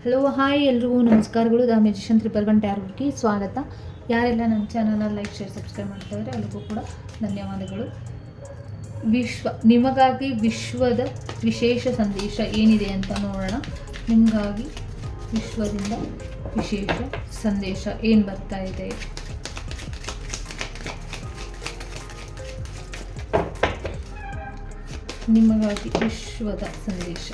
Hello hi ಎಲ್ರಿಗೂ ನಮಸ್ಕಾರಗಳು. The magician 111 ಟ್ಯಾರೋಟ್ಗೆ ಸ್ವಾಗತ. ಯಾರೆಲ್ಲ ನನ್ನ ಚಾನಲ್ನ ಲೈಕ್ ಶೇರ್ ಸಬ್ಸ್ಕ್ರೈಬ್ ಮಾಡ್ತಾಯಿದ್ರೆ ಎಲ್ರಿಗೂ ಕೂಡ ಧನ್ಯವಾದಗಳು. ನಿಮಗಾಗಿ ವಿಶ್ವದ ವಿಶೇಷ ಸಂದೇಶ ಏನಿದೆ ಅಂತ ನೋಡೋಣ. ನಿಮಗಾಗಿ ವಿಶ್ವದಿಂದ ವಿಶೇಷ ಸಂದೇಶ ಏನು ಬರ್ತಾ ಇದೆ? ನಿಮಗಾಗಿ ವಿಶ್ವದ ಸಂದೇಶ.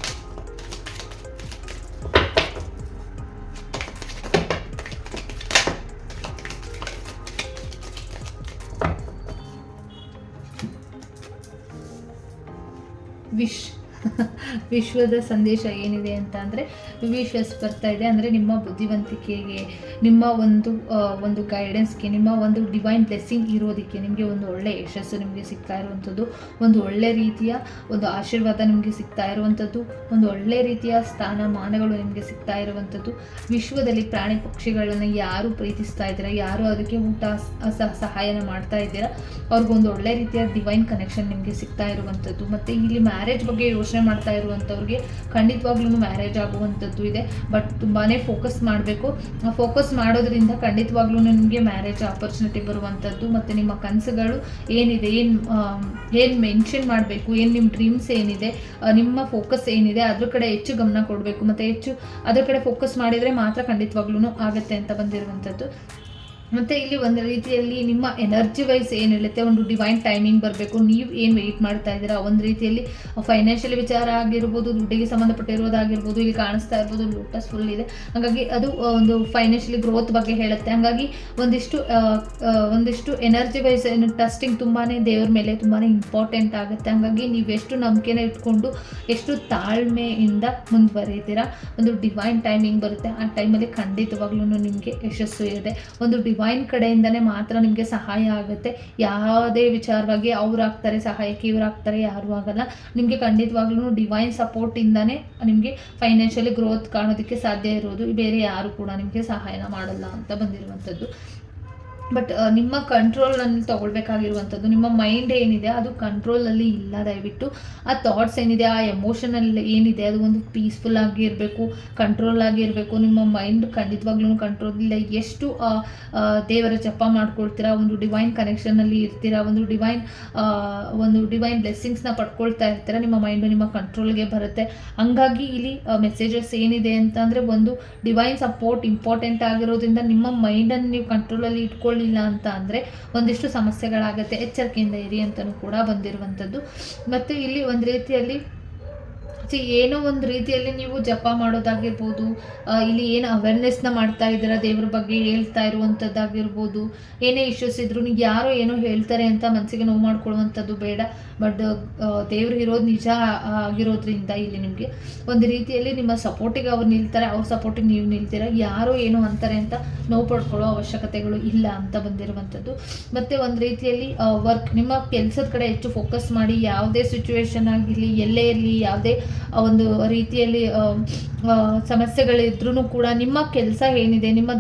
ವಿಶ್ವದ ಸಂದೇಶ ಏನಿದೆ ಅಂತ ಅಂದರೆ ವಿಶಸ್ ಬರ್ತಾ ಇದೆ. ಅಂದರೆ ನಿಮ್ಮ ಬುದ್ಧಿವಂತಿಕೆಗೆ, ನಿಮ್ಮ ಒಂದು ಗೈಡೆನ್ಸ್ಗೆ, ನಿಮ್ಮ ಒಂದು ಡಿವೈನ್ ಬ್ಲೆಸ್ಸಿಂಗ್ ಇರೋದಕ್ಕೆ, ನಿಮಗೆ ಒಂದು ಒಳ್ಳೆಯ ಯಶಸ್ಸು ನಿಮಗೆ ಸಿಗ್ತಾ ಇರುವಂಥದ್ದು, ಒಂದು ಒಳ್ಳೆ ರೀತಿಯ ಒಂದು ಆಶೀರ್ವಾದ ನಿಮಗೆ ಸಿಗ್ತಾ ಇರುವಂಥದ್ದು, ಒಂದು ಒಳ್ಳೆ ರೀತಿಯ ಸ್ಥಾನಮಾನಗಳು ನಿಮಗೆ ಸಿಗ್ತಾ ಇರುವಂಥದ್ದು. ವಿಶ್ವದಲ್ಲಿ ಪ್ರಾಣಿ ಪಕ್ಷಿಗಳನ್ನು ಯಾರು ಪ್ರೀತಿಸ್ತಾ ಇದ್ದೀರಾ, ಯಾರು ಅದಕ್ಕೆ ಊಟ ಸಹಾಯನ ಮಾಡ್ತಾ ಇದ್ದೀರಾ, ಅವ್ರಿಗೊಂದು ಒಳ್ಳೆ ರೀತಿಯ ಡಿವೈನ್ ಕನೆಕ್ಷನ್ ನಿಮಗೆ ಸಿಗ್ತಾ ಇರುವಂಥದ್ದು. ಮತ್ತು ಇಲ್ಲಿ ಮ್ಯಾರೇಜ್ ಬಗ್ಗೆ ಯೋಚನೆ ಮಾಡ್ತಾ ಇರುವಂಥವ್ರಿಗೆ ಖಂಡಿತವಾಗ್ಲೂ ಮ್ಯಾರೇಜ್ ಆಗುವಂಥದ್ದು ಇದೆ. ಬಟ್ ತುಂಬಾ ಫೋಕಸ್ ಮಾಡಬೇಕು. ಫೋಕಸ್ ಮಾಡೋದ್ರಿಂದ ಖಂಡಿತವಾಗ್ಲೂ ನಿಮಗೆ ಮ್ಯಾರೇಜ್ ಆಪರ್ಚುನಿಟಿ ಬರುವಂಥದ್ದು. ಮತ್ತು ನಿಮ್ಮ ಕನಸುಗಳು ಏನಿದೆ, ಏನು ಮೆನ್ಷನ್ ಮಾಡಬೇಕು, ಏನು ನಿಮ್ಮ ಡ್ರೀಮ್ಸ್ ಏನಿದೆ, ನಿಮ್ಮ ಫೋಕಸ್ ಏನಿದೆ ಅದ್ರ ಕಡೆ ಹೆಚ್ಚು ಗಮನ ಕೊಡಬೇಕು. ಮತ್ತು ಹೆಚ್ಚು ಅದ್ರ ಕಡೆ ಫೋಕಸ್ ಮಾಡಿದರೆ ಮಾತ್ರ ಖಂಡಿತವಾಗ್ಲೂ ಆಗುತ್ತೆ ಅಂತ ಬಂದಿರುವಂಥದ್ದು. ಮತ್ತು ಇಲ್ಲಿ ಒಂದು ರೀತಿಯಲ್ಲಿ ನಿಮ್ಮ ಎನರ್ಜಿ ವೈಸ್ ಏನು ಹೇಳುತ್ತೆ, ಒಂದು ಡಿವೈನ್ ಟೈಮಿಂಗ್ ಬರಬೇಕು. ನೀವು ಏನು ವೆಯ್ಟ್ ಮಾಡ್ತಾ ಇದ್ದೀರಾ, ಒಂದು ರೀತಿಯಲ್ಲಿ ಫೈನಾನ್ಷಿಯಲ್ ವಿಚಾರ ಆಗಿರ್ಬೋದು, ದುಡ್ಡಿಗೆ ಸಂಬಂಧಪಟ್ಟಿರೋದಾಗಿರ್ಬೋದು, ಇಲ್ಲಿ ಕಾಣಿಸ್ತಾ ಇರ್ಬೋದು ಲೋಟಸ್ ಫುಲ್ ಇದೆ. ಹಾಗಾಗಿ ಅದು ಒಂದು ಫೈನಾನ್ಷಿಯಲಿ ಗ್ರೋತ್ ಬಗ್ಗೆ ಹೇಳುತ್ತೆ. ಹಾಗಾಗಿ ಒಂದಿಷ್ಟು ಎನರ್ಜಿ ವೈಸ್ ಏನು ಟೆಸ್ಟಿಂಗ್ ತುಂಬಾ ದೇವ್ರ ಮೇಲೆ ತುಂಬಾ ಇಂಪಾರ್ಟೆಂಟ್ ಆಗುತ್ತೆ. ಹಾಗಾಗಿ ನೀವು ಎಷ್ಟು ನಂಬಿಕೆನ ಇಟ್ಕೊಂಡು ಎಷ್ಟು ತಾಳ್ಮೆಯಿಂದ ಮುಂದುವರಿತೀರಾ, ಒಂದು ಡಿವೈನ್ ಟೈಮಿಂಗ್ ಬರುತ್ತೆ. ಆ ಟೈಮಲ್ಲಿ ಖಂಡಿತವಾಗ್ಲೂ ನಿಮಗೆ ಯಶಸ್ಸು ಇದೆ. ಒಂದು ಡಿವೈನ್ ಕಡೆಯಿಂದನೇ ಮಾತ್ರ ನಿಮಗೆ ಸಹಾಯ ಆಗುತ್ತೆ. ಯಾವುದೇ ವಿಚಾರವಾಗಿ ಅವ್ರು ಆಗ್ತಾರೆ ಸಹಾಯಕ್ಕೆ, ಇವ್ರು ಆಗ್ತಾರೆ, ಯಾರು ಆಗಲ್ಲ. ನಿಮಗೆ ಖಂಡಿತವಾಗ್ಲೂ ಡಿವೈನ್ ಸಪೋರ್ಟಿಂದನೇ ನಿಮಗೆ ಫೈನಾನ್ಷಿಯಲಿ ಗ್ರೋತ್ ಕಾಣೋದಕ್ಕೆ ಸಾಧ್ಯ ಇರೋದು. ಬೇರೆ ಯಾರು ಕೂಡ ನಿಮಗೆ ಸಹಾಯನ ಮಾಡಲ್ಲ ಅಂತ ಬಂದಿರುವಂಥದ್ದು. ಬಟ್ ನಿಮ್ಮ ಕಂಟ್ರೋಲಲ್ಲಿ ತೊಗೊಳ್ಬೇಕಾಗಿರುವಂಥದ್ದು, ನಿಮ್ಮ ಮೈಂಡ್ ಏನಿದೆ ಅದು ಕಂಟ್ರೋಲಲ್ಲಿ ಇಲ್ಲ. ದಯವಿಟ್ಟು ಆ ಥಾಟ್ಸ್ ಏನಿದೆ, ಆ ಎಮೋಷನಲ್ ಏನಿದೆ ಅದು ಒಂದು ಪೀಸ್ಫುಲ್ ಆಗಿ ಇರಬೇಕು, ಕಂಟ್ರೋಲ್ ಆಗಿ ಇರಬೇಕು. ನಿಮ್ಮ ಮೈಂಡ್ ಖಂಡಿತವಾಗ್ಲೂ ಕಂಟ್ರೋಲ್ ಇಲ್ಲ. ಎಷ್ಟು ದೇವರ ಜಪ ಮಾಡ್ಕೊಳ್ತೀರಾ, ಒಂದು ಡಿವೈನ್ ಕನೆಕ್ಷನಲ್ಲಿ ಇರ್ತೀರಾ, ಒಂದು ಡಿವೈನ್ ಬ್ಲೆಸ್ಸಿಂಗ್ಸ್ನ ಪಡ್ಕೊಳ್ತಾ ಇರ್ತೀರಾ, ನಿಮ್ಮ ಮೈಂಡು ನಿಮ್ಮ ಕಂಟ್ರೋಲ್ಗೆ ಬರುತ್ತೆ. ಹಂಗಾಗಿ ಇಲ್ಲಿ ಮೆಸೇಜಸ್ ಏನಿದೆ ಅಂತಂದರೆ, ಒಂದು ಡಿವೈನ್ ಸಪೋರ್ಟ್ ಇಂಪಾರ್ಟೆಂಟ್ ಆಗಿರೋದ್ರಿಂದ ನಿಮ್ಮ ಮೈಂಡನ್ನು ನೀವು ಕಂಟ್ರೋಲಲ್ಲಿ ಇಟ್ಕೊಳ್ಳಿ ಅಂತ ಅಂದರೆ ಒಂದಿಷ್ಟು ಸಮಸ್ಯೆಗಳಾಗುತ್ತೆ. ಎಚ್ಚರಿಕೆಯಿಂದ ಇರಿ ಅಂತಲೂ ಕೂಡ ಬಂದಿರುವಂಥದ್ದು. ಮತ್ತು ಇಲ್ಲಿ ಒಂದು ರೀತಿಯಲ್ಲಿ ಏನೋ ಒಂದು ರೀತಿಯಲ್ಲಿ ನೀವು ಜಪ ಮಾಡೋದಾಗಿರ್ಬೋದು, ಇಲ್ಲಿ ಏನು ಅವೇರ್ನೆಸ್ನ ಮಾಡ್ತಾ ಇದ್ದೀರಾ, ದೇವ್ರ ಬಗ್ಗೆ ಹೇಳ್ತಾ ಇರುವಂಥದ್ದಾಗಿರ್ಬೋದು, ಏನೇ ಇಶ್ಯೂಸ್ ಇದ್ರು ನೀವು ಯಾರೋ ಏನೋ ಹೇಳ್ತಾರೆ ಅಂತ ಮನಸ್ಸಿಗೆ ನೋವು ಮಾಡ್ಕೊಳ್ಳುವಂಥದ್ದು ಬೇಡ. ಬಟ್ ದೇವ್ರು ಇರೋದು ನಿಜ ಆಗಿರೋದ್ರಿಂದ ಇಲ್ಲಿ ನಿಮಗೆ ಒಂದು ರೀತಿಯಲ್ಲಿ ನಿಮ್ಮ ಸಪೋರ್ಟಿಗೆ ಅವ್ರು ನಿಲ್ತಾರೆ, ಅವ್ರ ಸಪೋರ್ಟಿಗೆ ನೀವು ನಿಲ್ತೀರ. ಯಾರೋ ಏನೋ ಅಂತಾರೆ ಅಂತ ನೋವು ಪಡ್ಕೊಳ್ಳೋ ಅವಶ್ಯಕತೆಗಳು ಇಲ್ಲ ಅಂತ ಬಂದಿರುವಂಥದ್ದು. ಮತ್ತು ಒಂದು ರೀತಿಯಲ್ಲಿ ವರ್ಕ್, ನಿಮ್ಮ ಕೆಲಸದ ಕಡೆ ಹೆಚ್ಚು ಫೋಕಸ್ ಮಾಡಿ. ಯಾವುದೇ ಸಿಚುವೇಶನ್ ಆಗಿರಲಿ, ಎಲ್ಲೇ ಇರಲಿ, ಯಾವುದೇ ಒಂದು ರೀತಿಯಲ್ಲಿ ಸಮಸ್ಯೆಗಳಿದ್ರೂ ಕೂಡ ನಿಮ್ಮ ಕೆಲಸ ಏನಿದೆ, ನಿಮ್ಮ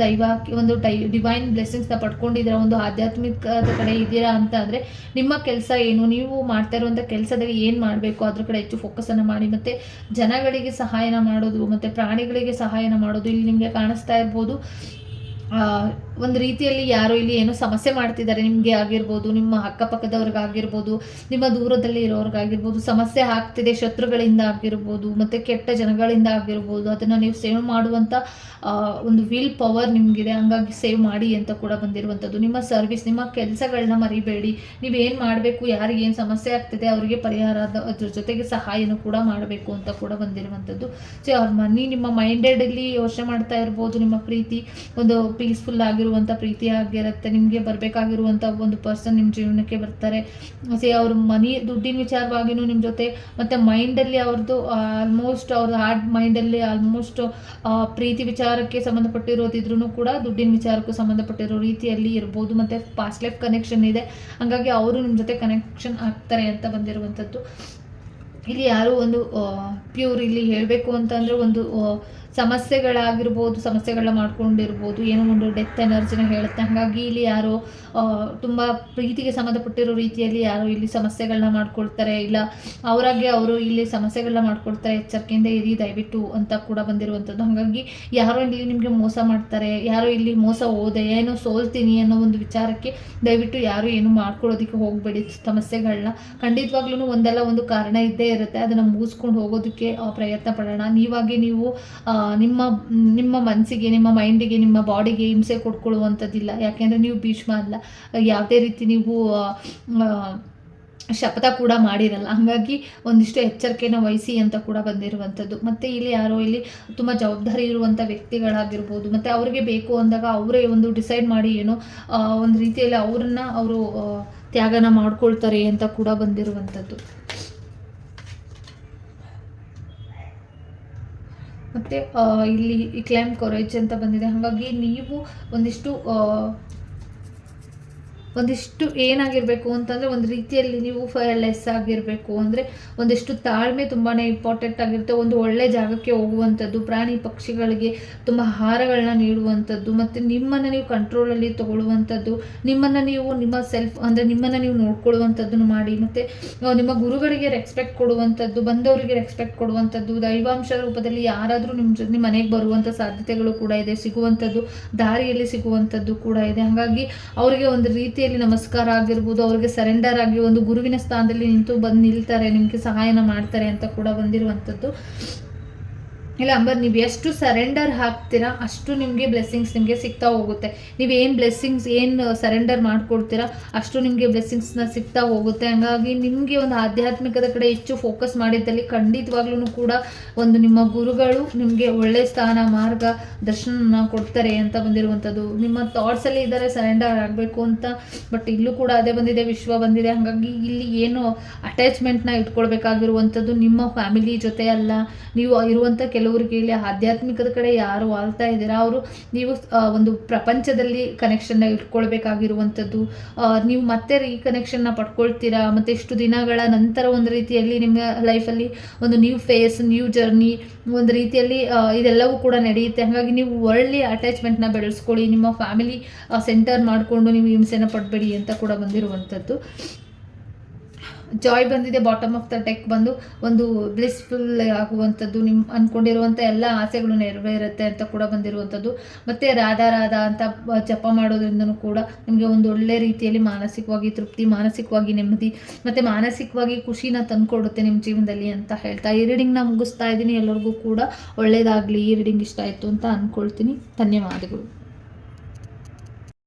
ಒಂದು ಡಿವೈನ್ ಬ್ಲೆಸ್ಸಿಂಗ್ಸ್ನ ಪಡ್ಕೊಂಡಿದ್ದೀರಾ, ಒಂದು ಆಧ್ಯಾತ್ಮಿಕದ ಕಡೆ ಇದ್ದೀರಾ ಅಂತ ಅಂದರೆ ನಿಮ್ಮ ಕೆಲಸ ಏನು, ನೀವು ಮಾಡ್ತಾ ಇರುವಂಥ ಕೆಲಸದಲ್ಲಿ ಏನು ಮಾಡಬೇಕು ಅದ್ರ ಕಡೆ ಹೆಚ್ಚು ಫೋಕಸನ್ನು ಮಾಡಿ. ಮತ್ತು ಜನಗಳಿಗೆ ಸಹಾಯನ ಮಾಡೋದು, ಮತ್ತು ಪ್ರಾಣಿಗಳಿಗೆ ಸಹಾಯನ ಮಾಡೋದು ಇಲ್ಲಿ ನಿಮಗೆ ಕಾಣಿಸ್ತಾ ಇರ್ಬೋದು. ಒಂದು ರೀತಿಯಲ್ಲಿ ಯಾರೋ ಇಲ್ಲಿ ಏನೋ ಸಮಸ್ಯೆ ಮಾಡ್ತಿದ್ದಾರೆ ನಿಮಗೆ ಆಗಿರ್ಬೋದು, ನಿಮ್ಮ ಅಕ್ಕಪಕ್ಕದವ್ರಿಗಾಗಿರ್ಬೋದು, ನಿಮ್ಮ ದೂರದಲ್ಲಿ ಇರೋರ್ಗಾಗಿರ್ಬೋದು, ಸಮಸ್ಯೆ ಆಗ್ತಿದೆ ಶತ್ರುಗಳಿಂದ ಆಗಿರ್ಬೋದು, ಮತ್ತು ಕೆಟ್ಟ ಜನಗಳಿಂದ ಆಗಿರ್ಬೋದು. ಅದನ್ನು ನೀವು ಸೇವ್ ಮಾಡುವಂಥ ಒಂದು ವಿಲ್ ಪವರ್ ನಿಮಗಿದೆ. ಹಂಗಾಗಿ ಸೇವ್ ಮಾಡಿ ಅಂತ ಕೂಡ ಬಂದಿರುವಂಥದ್ದು. ನಿಮ್ಮ ಸರ್ವಿಸ್, ನಿಮ್ಮ ಕೆಲಸಗಳನ್ನ ಮರಿಬೇಡಿ. ನೀವೇನು ಮಾಡಬೇಕು, ಯಾರಿಗೆ ಏನು ಸಮಸ್ಯೆ ಆಗ್ತಿದೆ ಅವರಿಗೆ ಪರಿಹಾರದ ಅದ್ರ ಜೊತೆಗೆ ಸಹಾಯನೂ ಕೂಡ ಮಾಡಬೇಕು ಅಂತ ಕೂಡ ಬಂದಿರುವಂಥದ್ದು. ಸೊ ಅವ್ರ ನಿಮ್ಮ ಮೈಂಡೆಡಲ್ಲಿ ಯೋಚನೆ ಮಾಡ್ತಾ ಇರ್ಬೋದು. ನಿಮ್ಮ ಪ್ರೀತಿ ಒಂದು ಪೀಸ್ಫುಲ್ ಆಗಿರುವಂಥ ಪ್ರೀತಿ ಆಗಿರುತ್ತೆ. ನಿಮಗೆ ಬರಬೇಕಾಗಿರುವಂಥ ಒಂದು ಪರ್ಸನ್ ನಿಮ್ಮ ಜೀವನಕ್ಕೆ ಬರ್ತಾರೆ. ಅವ್ರ ದುಡ್ಡಿನ ವಿಚಾರವಾಗಿಯೂ ನಿಮ್ಮ ಜೊತೆ, ಮತ್ತು ಮೈಂಡಲ್ಲಿ ಅವ್ರದ್ದು ಆಲ್ಮೋಸ್ಟ್ ಅವ್ರ ಹಾರ್ಟ್ ಮೈಂಡಲ್ಲಿ ಆಲ್ಮೋಸ್ಟ್ ಪ್ರೀತಿ ವಿಚಾರಕ್ಕೆ ಸಂಬಂಧಪಟ್ಟಿರೋದಿದ್ರೂ ಕೂಡ ದುಡ್ಡಿನ ವಿಚಾರಕ್ಕೂ ಸಂಬಂಧಪಟ್ಟಿರೋ ರೀತಿಯಲ್ಲಿ ಇರ್ಬೋದು. ಮತ್ತು ಪಾಸ್ಟ್ ಲೈಫ್ ಕನೆಕ್ಷನ್ ಇದೆ, ಹಾಗಾಗಿ ಅವರು ನಿಮ್ಮ ಜೊತೆ ಕನೆಕ್ಷನ್ ಆಗ್ತಾರೆ ಅಂತ ಬಂದಿರುವಂಥದ್ದು. ಇಲ್ಲಿ ಯಾರೋ ಒಂದು ಪ್ಯೂರ್ ಇಲ್ಲಿ ಹೇಳಬೇಕು ಅಂತಂದರೆ ಒಂದು ಸಮಸ್ಯೆಗಳಾಗಿರ್ಬೋದು, ಸಮಸ್ಯೆಗಳನ್ನ ಮಾಡ್ಕೊಂಡಿರ್ಬೋದು, ಏನೋ ಒಂದು ಡೆತ್ ಎನರ್ಜಿನ ಹೇಳುತ್ತೆ. ಹಾಗಾಗಿ ಇಲ್ಲಿ ಯಾರೋ ತುಂಬ ಪ್ರೀತಿಗೆ ಸಂಬಂಧಪಟ್ಟಿರೋ ರೀತಿಯಲ್ಲಿ ಯಾರೋ ಇಲ್ಲಿ ಸಮಸ್ಯೆಗಳನ್ನ ಮಾಡ್ಕೊಳ್ತಾರೆ, ಇಲ್ಲ ಅವರಾಗೆ ಅವರು ಇಲ್ಲಿ ಸಮಸ್ಯೆಗಳನ್ನ ಮಾಡ್ಕೊಳ್ತಾರೆ. ಎಚ್ಚರಿಕೆಯಿಂದ ಇರಿ ದಯವಿಟ್ಟು ಅಂತ ಕೂಡ ಬಂದಿರುವಂಥದ್ದು. ಹಾಗಾಗಿ ಯಾರೋ ಇಲ್ಲಿ ನಿಮಗೆ ಮೋಸ ಮಾಡ್ತಾರೆ, ಯಾರೋ ಇಲ್ಲಿ ಮೋಸ ಹೋದೆ, ಏನೋ ಸೋಲ್ತೀನಿ ಅನ್ನೋ ಒಂದು ವಿಚಾರಕ್ಕೆ ದಯವಿಟ್ಟು ಯಾರು ಏನು ಮಾಡ್ಕೊಳ್ಳೋದಕ್ಕೆ ಹೋಗಬೇಡಿ. ಸಮಸ್ಯೆಗಳನ್ನ ಖಂಡಿತವಾಗ್ಲೂ ಒಂದಲ್ಲ ಒಂದು ಕಾರಣ ಇದ್ದೇ ಇರುತ್ತೆ. ಅದನ್ನು ಮುಗಿಸ್ಕೊಂಡು ಹೋಗೋದಕ್ಕೆ ಪ್ರಯತ್ನ ಪಡೋಣ. ನೀವಾಗಿ ನೀವು ನಿಮ್ಮ ಮನಸ್ಸಿಗೆ, ನಿಮ್ಮ ಮೈಂಡಿಗೆ, ನಿಮ್ಮ ಬಾಡಿಗೆ ಹಿಂಸೆ ಕೊಟ್ಕೊಳ್ಳುವಂಥದ್ದಿಲ್ಲ. ಯಾಕೆಂದರೆ ನೀವು ಭೀಷ್ಮ ಅಲ್ಲ, ಯಾವುದೇ ರೀತಿ ನೀವು ಶಪಥ ಕೂಡ ಮಾಡಿರಲ್ಲ. ಹಾಗಾಗಿ ಒಂದಿಷ್ಟು ಎಚ್ಚರಿಕೆನ ವಹಿಸಿ ಅಂತ ಕೂಡ ಬಂದಿರುವಂಥದ್ದು. ಮತ್ತು ಇಲ್ಲಿ ಯಾರೋ ಇಲ್ಲಿ ತುಂಬ ಜವಾಬ್ದಾರಿ ಇರುವಂಥ ವ್ಯಕ್ತಿಗಳಾಗಿರ್ಬೋದು, ಮತ್ತು ಅವರಿಗೆ ಬೇಕು ಅಂದಾಗ ಅವರೇ ಒಂದು ಡಿಸೈಡ್ ಮಾಡಿ ಏನೋ ಒಂದು ರೀತಿಯಲ್ಲಿ ಅವರು ತ್ಯಾಗನ ಮಾಡ್ಕೊಳ್ತಾರೆ ಅಂತ ಕೂಡ ಬಂದಿರುವಂಥದ್ದು. ಮತ್ತು ಇಲ್ಲಿ ಕ್ಲೈಮ್ ಕೊರೇಜ್ ಅಂತ ಬಂದಿದೆ. ಹಾಗಾಗಿ ನೀವು ಒಂದಿಷ್ಟು ಏನಾಗಿರಬೇಕು ಅಂತಂದರೆ, ಒಂದು ರೀತಿಯಲ್ಲಿ ನೀವು ಫೈರ್ಲೆಸ್ ಆಗಿರಬೇಕು. ಅಂದರೆ ಒಂದಿಷ್ಟು ತಾಳ್ಮೆ ತುಂಬಾ ಇಂಪಾರ್ಟೆಂಟ್ ಆಗಿರುತ್ತೆ. ಒಂದು ಒಳ್ಳೆ ಜಾಗಕ್ಕೆ ಹೋಗುವಂಥದ್ದು, ಪ್ರಾಣಿ ಪಕ್ಷಿಗಳಿಗೆ ತುಂಬ ಆಹಾರಗಳನ್ನ ನೀಡುವಂಥದ್ದು, ಮತ್ತು ನಿಮ್ಮನ್ನು ನೀವು ಕಂಟ್ರೋಲಲ್ಲಿ ತೊಗೊಳ್ಳುವಂಥದ್ದು, ನಿಮ್ಮನ್ನು ನೀವು ನೋಡ್ಕೊಳ್ಳುವಂಥದ್ದನ್ನು ಮಾಡಿ. ಮತ್ತು ನಿಮ್ಮ ಗುರುಗಳಿಗೆ ರೆಸ್ಪೆಕ್ಟ್ ಕೊಡುವಂಥದ್ದು, ಬಂದವರಿಗೆ ರೆಸ್ಪೆಕ್ಟ್ ಕೊಡುವಂಥದ್ದು, ದೈವಾಂಶ ರೂಪದಲ್ಲಿ ಯಾರಾದರೂ ನಿಮ್ಮ ಮನೆಗೆ ಬರುವಂಥ ಸಾಧ್ಯತೆಗಳು ಕೂಡ ಇದೆ, ಸಿಗುವಂಥದ್ದು, ದಾರಿಯಲ್ಲಿ ಸಿಗುವಂಥದ್ದು ಕೂಡ ಇದೆ. ಹಾಗಾಗಿ ಅವರಿಗೆ ಒಂದು ರೀತಿಯಲ್ಲಿ ನಮಸ್ಕಾರ ಆಗಿರ್ಬೋದು, ಅವ್ರಿಗೆ ಸರೆಂಡರ್ ಆಗಿ ಒಂದು ಗುರುವಿನ ಸ್ಥಾನದಲ್ಲಿ ನಿಲ್ತಾರೆ, ನಿಮಗೆ ಸಹಾಯನ ಮಾಡ್ತಾರೆ ಅಂತ ಕೂಡ ಬಂದಿರುವಂಥದ್ದು. ಇಲ್ಲ ಅಂಬರ್, ನೀವು ಎಷ್ಟು ಸರೆಂಡರ್ ಹಾಕ್ತೀರಾ ಅಷ್ಟು ನಿಮಗೆ ಬ್ಲೆಸ್ಸಿಂಗ್ಸ್ ನಿಮಗೆ ಸಿಗ್ತಾ ಹೋಗುತ್ತೆ. ಏನು ಸರೆಂಡರ್ ಮಾಡ್ಕೊಡ್ತೀರಾ ಅಷ್ಟು ನಿಮಗೆ ಬ್ಲೆಸ್ಸಿಂಗ್ಸ್ನ ಸಿಗ್ತಾ ಹೋಗುತ್ತೆ. ಹಾಗಾಗಿ ನಿಮಗೆ ಒಂದು ಆಧ್ಯಾತ್ಮಿಕದ ಕಡೆ ಹೆಚ್ಚು ಫೋಕಸ್ ಮಾಡಿದ್ದಲ್ಲಿ ಖಂಡಿತವಾಗ್ಲೂ ಕೂಡ ಒಂದು ನಿಮ್ಮ ಗುರುಗಳು ನಿಮಗೆ ಒಳ್ಳೆ ಸ್ಥಾನ, ಮಾರ್ಗ, ದರ್ಶನ ಕೊಡ್ತಾರೆ ಅಂತ ಬಂದಿರುವಂಥದ್ದು. ನಿಮ್ಮ ಥಾಟ್ಸಲ್ಲಿ ಇದ್ದಾರೆ ಸರೆಂಡರ್ ಆಗಬೇಕು ಅಂತ, ಬಟ್ ಇಲ್ಲೂ ಕೂಡ ಅದೇ ಬಂದಿದೆ, ವಿಶ್ವ ಬಂದಿದೆ. ಹಾಗಾಗಿ ಇಲ್ಲಿ ಏನು ಅಟ್ಯಾಚ್ಮೆಂಟ್ನ ಇಟ್ಕೊಳ್ಬೇಕಾಗಿರುವಂಥದ್ದು ನಿಮ್ಮ ಫ್ಯಾಮಿಲಿ ಜೊತೆ ಅಲ್ಲ. ನೀವು ಇರುವಂಥ ಕೆಲವರಿಗೆ ಇಲ್ಲಿ ಆಧ್ಯಾತ್ಮಿಕದ ಕಡೆ ಯಾರು ಆಳ್ತಾ ಇದ್ದೀರಾ ನೀವು ಒಂದು ಪ್ರಪಂಚದಲ್ಲಿ ಕನೆಕ್ಷನ್ನ ಇಟ್ಕೊಳ್ಬೇಕಾಗಿರುವಂಥದ್ದು. ನೀವು ಮತ್ತೆ ರೀಕನೆಕ್ಷನ್ನ ಪಡ್ಕೊಳ್ತೀರಾ, ಮತ್ತು ಇಷ್ಟು ದಿನಗಳ ನಂತರ ಒಂದು ರೀತಿಯಲ್ಲಿ ನಿಮ್ಮ ಲೈಫಲ್ಲಿ ಒಂದು ನ್ಯೂ ಫೇಸ್, ನ್ಯೂ ಜರ್ನಿ, ಒಂದು ರೀತಿಯಲ್ಲಿ ಇದೆಲ್ಲವೂ ಕೂಡ ನಡೆಯುತ್ತೆ. ಹಾಗಾಗಿ ನೀವು ಒಳ್ಳೆ ಅಟ್ಯಾಚ್ಮೆಂಟ್ನ ಬೆಳೆಸ್ಕೊಳ್ಳಿ. ನಿಮ್ಮ ಫ್ಯಾಮಿಲಿ ಸೆಂಟರ್ ಮಾಡಿಕೊಂಡು ನೀವು ಹಿಂಸೆನ ಪಡಬೇಡಿ ಅಂತ ಕೂಡ ಬಂದಿರುವಂಥದ್ದು. ಜಾಯ್ ಬಂದಿದೆ. ಬಾಟಮ್ ಆಫ್ ದ ಡೆಕ್ ಬಂದು ಒಂದು ಬ್ಲಿಸ್ಫುಲ್ ಆಗುವಂಥದ್ದು, ನಿಮ್ಮ ಅಂದ್ಕೊಂಡಿರುವಂಥ ಎಲ್ಲ ಆಸೆಗಳು ನೆರವೇರುತ್ತೆ ಅಂತ ಕೂಡ ಬಂದಿರುವಂಥದ್ದು. ಮತ್ತು ರಾಧಾ ಅಂತ ಜಪ ಮಾಡೋದ್ರಿಂದನೂ ಕೂಡ ನಿಮಗೆ ಒಂದು ಒಳ್ಳೆ ರೀತಿಯಲ್ಲಿ ಮಾನಸಿಕವಾಗಿ ತೃಪ್ತಿ, ಮಾನಸಿಕವಾಗಿ ನೆಮ್ಮದಿ, ಮತ್ತು ಮಾನಸಿಕವಾಗಿ ಖುಷಿನ ತಂದುಕೊಡುತ್ತೆ ನಿಮ್ಮ ಜೀವನದಲ್ಲಿ ಅಂತ ಹೇಳ್ತಾ ಈ ರೀಡಿಂಗ್ನ ಮುಗಿಸ್ತಾ ಇದ್ದೀನಿ. ಎಲ್ಲರಿಗೂ ಕೂಡ ಒಳ್ಳೆಯದಾಗಲಿ. ಈ ರೀಡಿಂಗ್ ಇಷ್ಟ ಆಯಿತು ಅಂತ ಅಂದ್ಕೊಳ್ತೀನಿ. ಧನ್ಯವಾದಗಳು.